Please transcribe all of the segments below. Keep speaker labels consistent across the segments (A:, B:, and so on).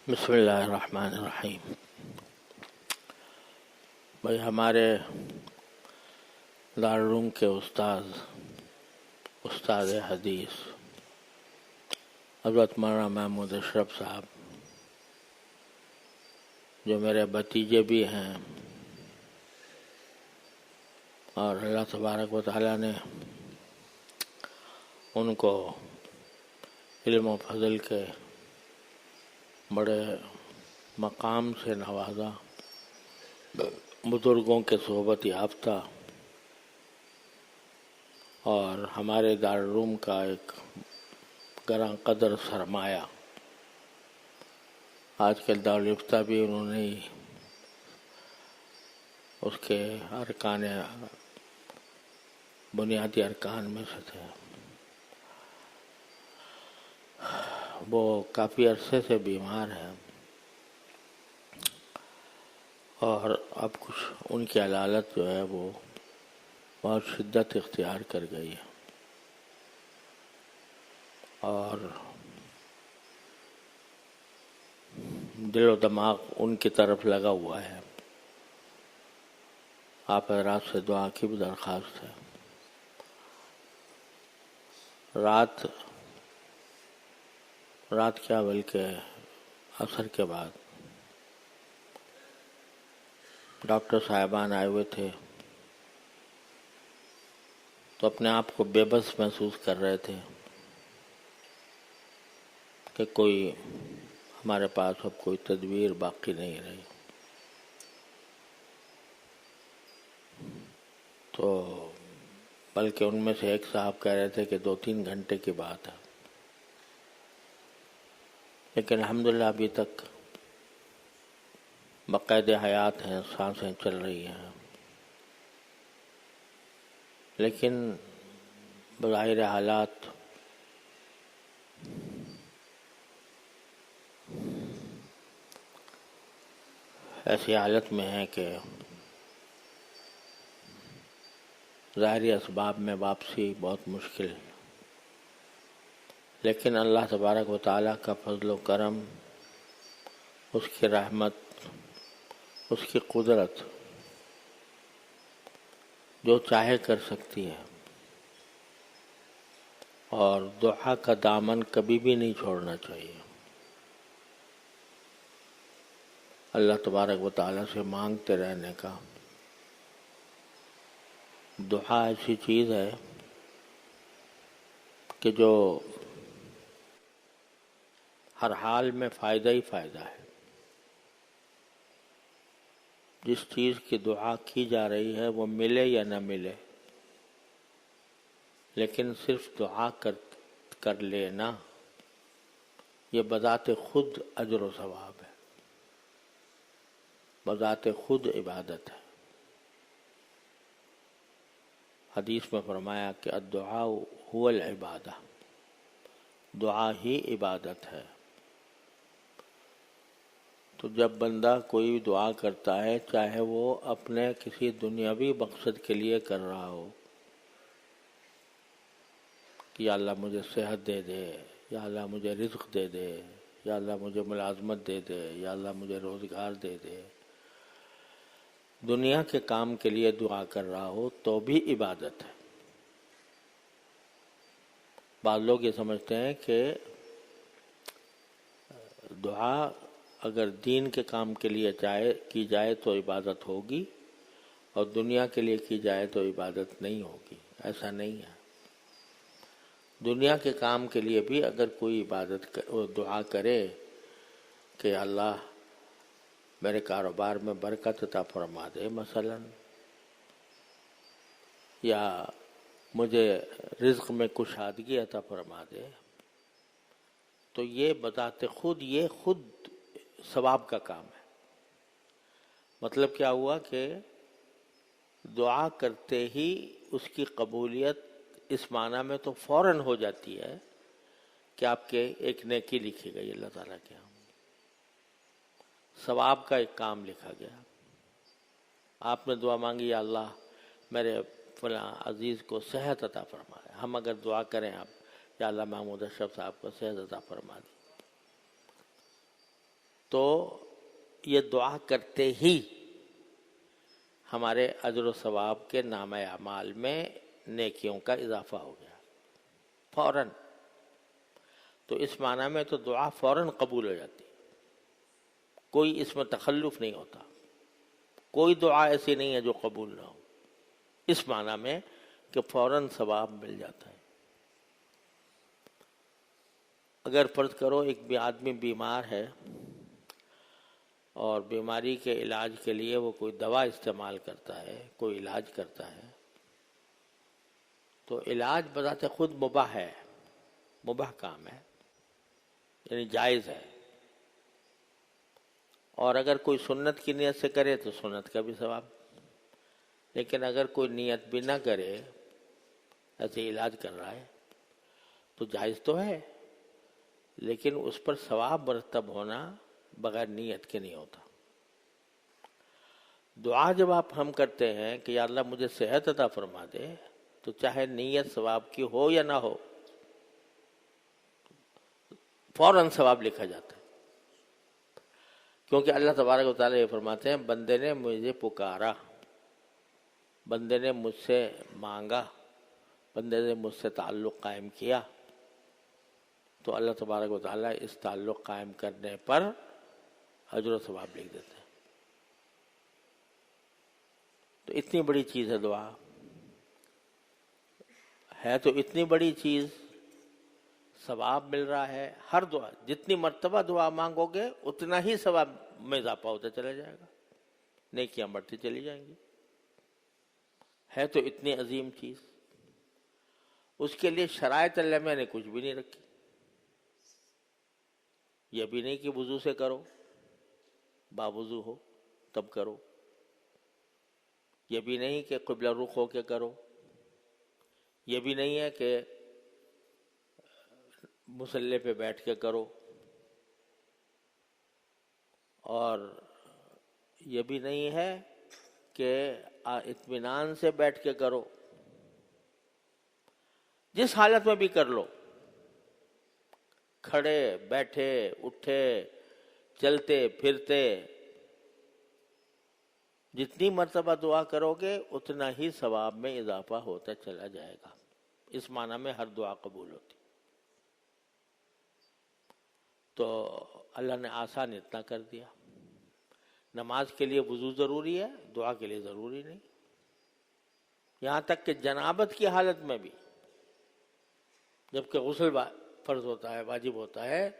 A: بسم اللہ الرحمن الرحیم۔ بھائی ہمارے دارالعلوم کے استاد حدیث حضرت مولانا محمود اشرف صاحب، جو میرے بھتیجے بھی ہیں، اور اللہ تبارک و تعالیٰ نے ان کو علم و فضل کے بڑے مقام سے نوازا، بزرگوں کے صحبت یافتہ اور ہمارے دارالعلوم کا ایک گراں قدر سرمایہ، آج کل دارالفتہ بھی انہوں نے اس کے بنیادی ارکان میں سے تھے۔ وہ کافی عرصے سے بیمار ہیں اور اب کچھ ان کی حالت جو ہے وہ بہت شدت اختیار کر گئی ہے، اور دل و دماغ ان کی طرف لگا ہوا ہے۔ آپ حضرات سے دعا کی بھی درخواست ہے۔ رات کیا بلکہ عصر کے بعد ڈاکٹر صاحبان آئے ہوئے تھے، تو اپنے آپ کو بے بس محسوس کر رہے تھے کہ ہمارے پاس اب کوئی تدبیر باقی نہیں رہی۔ تو بلکہ ان میں سے ایک صاحب کہہ رہے تھے کہ 2-3 گھنٹے کی بات ہے، لیکن الحمدللہ ابھی تک بقید حیات ہیں، سانسیں چل رہی ہیں، لیکن بظاہر حالات ایسی حالت میں ہیں کہ ظاہری اسباب میں واپسی بہت مشکل، لیکن اللہ تبارک و تعالیٰ کا فضل و کرم، اس کی رحمت، اس کی قدرت جو چاہے کر سکتی ہے، اور دعا کا دامن کبھی بھی نہیں چھوڑنا چاہیے۔ اللہ تبارک و تعالیٰ سے مانگتے رہنے کا۔ دعا ایسی چیز ہے کہ جو ہر حال میں فائدہ ہی فائدہ ہے۔ جس چیز کی دعا کی جا رہی ہے وہ ملے یا نہ ملے، لیکن صرف دعا کر لینا یہ بذات خود اجر و ثواب ہے، بذات خود عبادت ہے۔ حدیث میں فرمایا کہ الدعاء هو العبادہ، دعا ہی عبادت ہے۔ تو جب بندہ کوئی دعا کرتا ہے، چاہے وہ اپنے کسی دنیاوی مقصد کے لیے کر رہا ہو کہ یا اللہ مجھے صحت دے دے، یا اللہ مجھے رزق دے دے، یا اللہ مجھے ملازمت دے دے، یا اللہ مجھے روزگار دے دے، دنیا کے کام کے لیے دعا کر رہا ہو تو بھی عبادت ہے۔ بعض لوگ یہ سمجھتے ہیں کہ دعا اگر دین کے کام کے لیے کی جائے تو عبادت ہوگی، اور دنیا کے لیے کی جائے تو عبادت نہیں ہوگی۔ ایسا نہیں ہے۔ دنیا کے کام کے لیے بھی اگر کوئی دعا کرے کہ اللہ میرے کاروبار میں برکت عطا فرما دے مثلا، یا مجھے رزق میں کشادگی عطا فرما دے، تو یہ بذات خود ثواب کا کام ہے۔ مطلب کیا ہوا کہ دعا کرتے ہی اس کی قبولیت اس معنی میں تو فوراً ہو جاتی ہے کہ آپ کے ایک نیکی لکھی گئی اللہ تعالیٰ کے ہاں، ثواب کا ایک کام لکھا گیا۔ آپ نے دعا مانگی یا اللہ میرے فلاں عزیز کو صحت عطا فرمائے، ہم اگر دعا کریں آپ یا اللہ محمود اشرف صاحب کو صحت عطا فرما دی، تو یہ دعا کرتے ہی ہمارے اجر و ثواب کے نامہ اعمال میں نیکیوں کا اضافہ ہو گیا فوراً. تو اس معنی میں تو دعا فوراً قبول ہو جاتی، کوئی اس میں تخلف نہیں ہوتا، کوئی دعا ایسی نہیں ہے جو قبول نہ ہو، اس معنی میں کہ فوراً ثواب مل جاتا ہے. اگر فرض کرو ایک آدمی بیمار ہے اور بیماری کے علاج کے لیے وہ کوئی دوا استعمال کرتا ہے، کوئی علاج کرتا ہے، تو علاج بذات خود مباح ہے، مباح کام ہے، یعنی جائز ہے. اور اگر کوئی سنت کی نیت سے کرے تو سنت کا بھی ثواب. لیکن اگر کوئی نیت بھی نہ کرے، ایسے علاج کر رہا ہے تو جائز تو ہے، لیکن اس پر ثواب مرتب ہونا بغیر نیت کے نہیں ہوتا. دعا جب ہم کرتے ہیں کہ یا اللہ مجھے صحت عطا فرما دے، تو چاہے نیت ثواب کی ہو یا نہ ہو، فوراً ثواب لکھا جاتا ہے. کیونکہ اللہ تبارک و تعالیٰ یہ فرماتے ہیں بندے نے مجھے پکارا، بندے نے مجھ سے مانگا، بندے نے مجھ سے تعلق قائم کیا، تو اللہ تبارک و تعالیٰ اس تعلق قائم کرنے پر اجر و ثواب لکھ دیتے ہیں. تو اتنی بڑی چیز ہے دعا، ہے تو اتنی بڑی چیز، ثواب مل رہا ہے. ہر دعا جتنی مرتبہ دعا مانگو گے اتنا ہی ثواب میں اضافہ ہوتا چلا جائے گا، نیکیاں بڑھتی چلی جائیں گی. ہے تو اتنی عظیم چیز، اس کے لیے شرائط اللہ میں نے کچھ بھی نہیں رکھی. یہ بھی نہیں کہ وضو سے کرو، باوضو ہو تب کرو. یہ بھی نہیں کہ قبلہ رخ ہو کے کرو. یہ بھی نہیں ہے کہ مصلی پہ بیٹھ کے کرو. اور یہ بھی نہیں ہے کہ اطمینان سے بیٹھ کے کرو. جس حالت میں بھی کر لو، کھڑے بیٹھے اٹھے چلتے پھرتے، جتنی مرتبہ دعا کرو گے اتنا ہی ثواب میں اضافہ ہوتا چلا جائے گا. اس معنی میں ہر دعا قبول ہوتی. تو اللہ نے آسان اتنا کر دیا. نماز کے لیے وضو ضروری ہے، دعا کے لیے ضروری نہیں. یہاں تک کہ جنابت کی حالت میں بھی، جبکہ غسل فرض ہوتا ہے، واجب ہوتا ہے،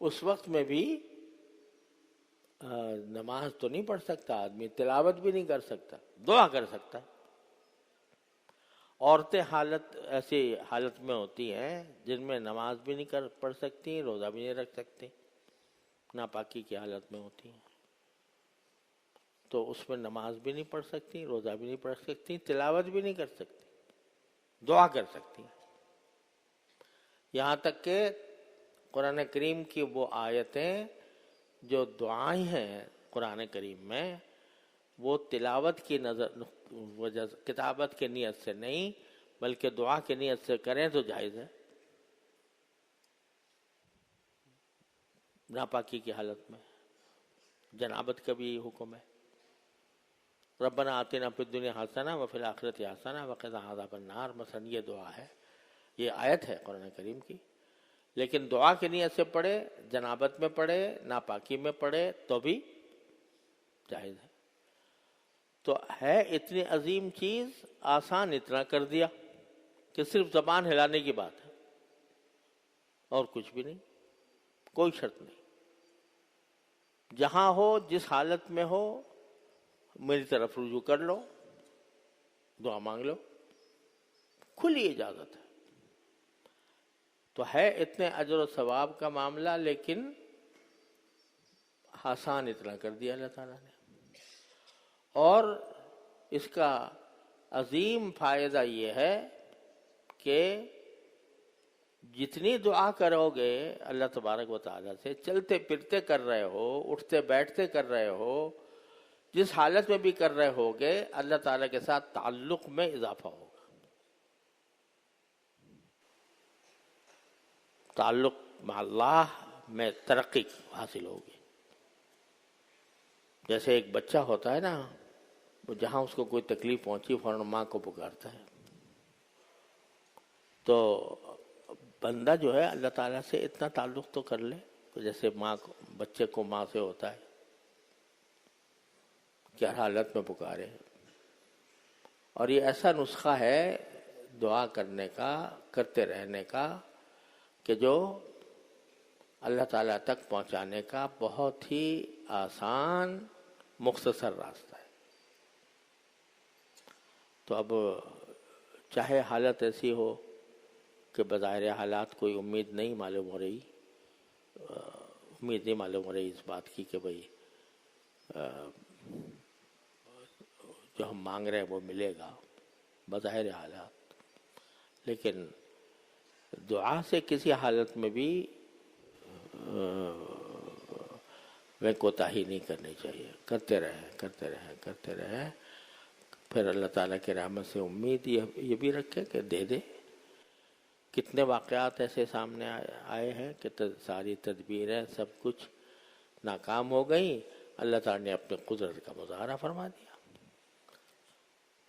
A: اس وقت میں بھی نماز تو نہیں پڑھ سکتا آدمی، تلاوت بھی نہیں کر سکتا، دعا کر سکتا ہے. عورتیں ایسی حالت میں ہوتی ہیں جن میں نماز بھی نہیں پڑھ سکتی، روزہ بھی نہیں رکھ سکتی، ناپاکی کی حالت میں ہوتی ہیں. تو اس میں نماز بھی نہیں پڑھ سکتی، روزہ بھی نہیں پڑھ سکتی، تلاوت بھی نہیں کر سکتی، دعا کر سکتی. یہاں تک کہ قرآن کریم کی وہ آیتیں جو دعائیں ہیں قرآن کریم میں، وہ تلاوت کی وجہ کتابت کی نیت سے نہیں بلکہ دعا کی نیت سے کریں تو جائز ہے، ناپاکی کی حالت میں. جنابت کا بھی حکم ہے، ربنا آتنا فی الدنیا حسنہ وفی الآخرۃ حسنہ وقنا عذاب النار، مثلا یہ دعا ہے، یہ آیت ہے قرآن کریم کی. لیکن دعا کی نیت سے پڑھے، جنابت میں پڑھے، ناپاکی میں پڑھے تو بھی جائز ہے. تو ہے اتنی عظیم چیز، آسان اتنا کر دیا کہ صرف زبان ہلانے کی بات ہے اور کچھ بھی نہیں، کوئی شرط نہیں. جہاں ہو، جس حالت میں ہو، میری طرف رجوع کر لو، دعا مانگ لو، کھلی اجازت ہے. تو ہے اتنے اجر و ثواب کا معاملہ، لیکن آسان اتنا کر دیا اللہ تعالیٰ نے. اور اس کا عظیم فائدہ یہ ہے کہ جتنی دعا کرو گے اللہ تبارک و تعالیٰ سے، چلتے پھرتے کر رہے ہو، اٹھتے بیٹھتے کر رہے ہو، جس حالت میں بھی کر رہے ہوگے، اللہ تعالیٰ کے ساتھ تعلق میں اضافہ ہوگا، تعلق مع اللہ میں ترقی حاصل ہوگی. جیسے ایک بچہ ہوتا ہے نا، وہ جہاں اس کو کوئی تکلیف پہنچی فوراً ماں کو پکارتا ہے. تو بندہ جو ہے اللہ تعالیٰ سے اتنا تعلق تو کر لے جیسے ماں کو، بچے کو ماں سے ہوتا ہے کہ ہر حالت میں پکارے. اور یہ ایسا نسخہ ہے دعا کرنے کا، کرتے رہنے کا، کہ جو اللہ تعالیٰ تک پہنچانے کا بہت ہی آسان مختصر راستہ ہے. تو اب چاہے حالت ایسی ہو کہ بظاہر حالات کوئی امید نہیں معلوم ہو رہی، امید نہیں معلوم ہو رہی اس بات کی کہ بھئی جو ہم مانگ رہے ہیں وہ ملے گا بظاہر حالات، لیکن دعا سے کسی حالت میں بھی میں کوتاہی نہیں کرنی چاہیے. کرتے رہیں کرتے رہیں کرتے رہیں. پھر اللہ تعالیٰ کی رحمت سے امید یہ بھی رکھے کہ دے دے. کتنے واقعات ایسے سامنے آئے ہیں کہ ساری تدبیریں سب کچھ ناکام ہو گئیں، اللہ تعالیٰ نے اپنی قدرت کا مظاہرہ فرما دیا.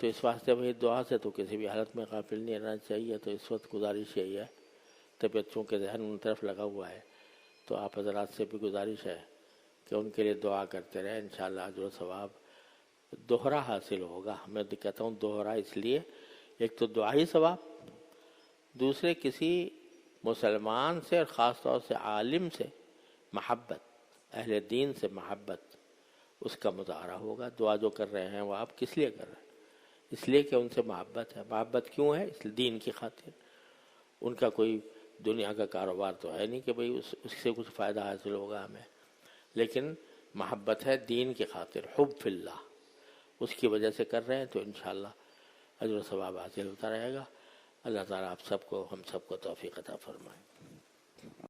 A: تو اس واسطے بھائی دعا سے تو کسی بھی حالت میں غافل نہیں رہنا چاہیے. تو اس وقت گزارش یہی ہے، طبیعت چونکہ ذہن ان طرف لگا ہوا ہے، تو آپ حضرات سے بھی گزارش ہے کہ ان کے لیے دعا کرتے رہیں. انشاءاللہ اجر و ثواب دوہرا حاصل ہوگا. میں کہتا ہوں دوہرا اس لیے، ایک تو دعائی ثواب، دوسرے کسی مسلمان سے اور خاص طور سے عالم سے محبت، اہل دین سے محبت، اس کا مظاہرہ ہوگا. دعا جو کر رہے ہیں وہ آپ کس لیے کر رہے ہیں؟ اس لیے کہ ان سے محبت ہے. محبت کیوں ہے؟ اس دین کی خاطر. ان کا کوئی دنیا کا کاروبار تو ہے نہیں کہ بھئی اس سے کچھ فائدہ حاصل ہوگا ہمیں، لیکن محبت ہے دین کی خاطر، حب فی اللہ، اس کی وجہ سے کر رہے ہیں. تو انشاءاللہ اجر و ثواب حاصل ہوتا رہے گا. اللہ تعالیٰ آپ سب کو، ہم سب کو توفیق عطا فرمائے.